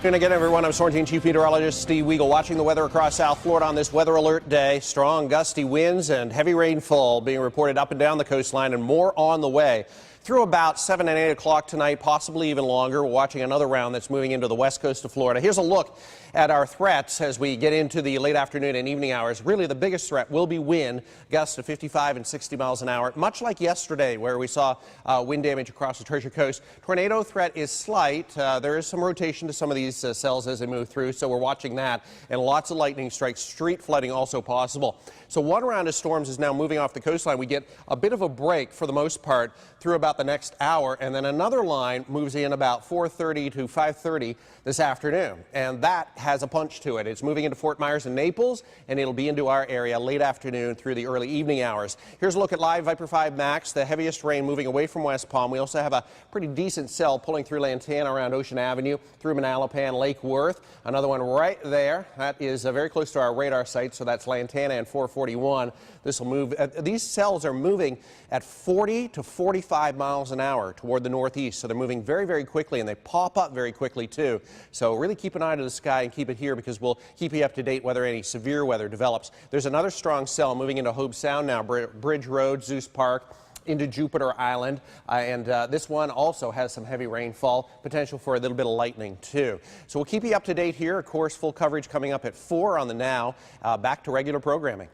Good again, everyone. I'm Sorrentine Chief Meteorologist Steve Weagle watching the weather across South Florida on this weather alert day. Strong gusty winds and heavy rainfall being reported up and down the coastline, and more on the way. Through about 7 and 8 o'clock tonight, possibly even longer. We're watching another round that's moving into the west coast of Florida. Here's a look at our threats as we get into the late afternoon and evening hours. Really, the biggest threat will be wind, gusts of 55 and 60 miles an hour, much like yesterday where we saw wind damage across the Treasure Coast. Tornado threat is slight. There is some rotation to some of these cells as they move through, so we're watching that. And lots of lightning strikes, street flooding also possible. So one round of storms is now moving off the coastline. We get a bit of a break for the most part through about the next hour, and then another line moves in about 4:30 to 5:30 this afternoon, and that has a punch to it. It's moving into Fort Myers and Naples, and it'll be into our area late afternoon through the early evening hours. Here's a look at live Viper 5 Max, the heaviest rain moving away from West Palm. We also have a pretty decent cell pulling through Lantana around Ocean Avenue, through Manalapan, Lake Worth. Another one right there. That is very close to our radar site, so that's Lantana and 441. This will move. These cells are moving at 40 to 45 miles an hour toward the northeast, so they're moving very, very quickly, and they pop up very quickly too. So really keep an eye to the sky and keep it here, because we'll keep you up to date whether any severe weather develops. There's another strong cell moving into Hobe Sound now, Bridge Road, Zeus Park, into Jupiter Island, and this one also has some heavy rainfall, potential for a little bit of lightning too. So we'll keep you up to date here. Of course, full coverage coming up at 4 on the Now. Back to regular programming.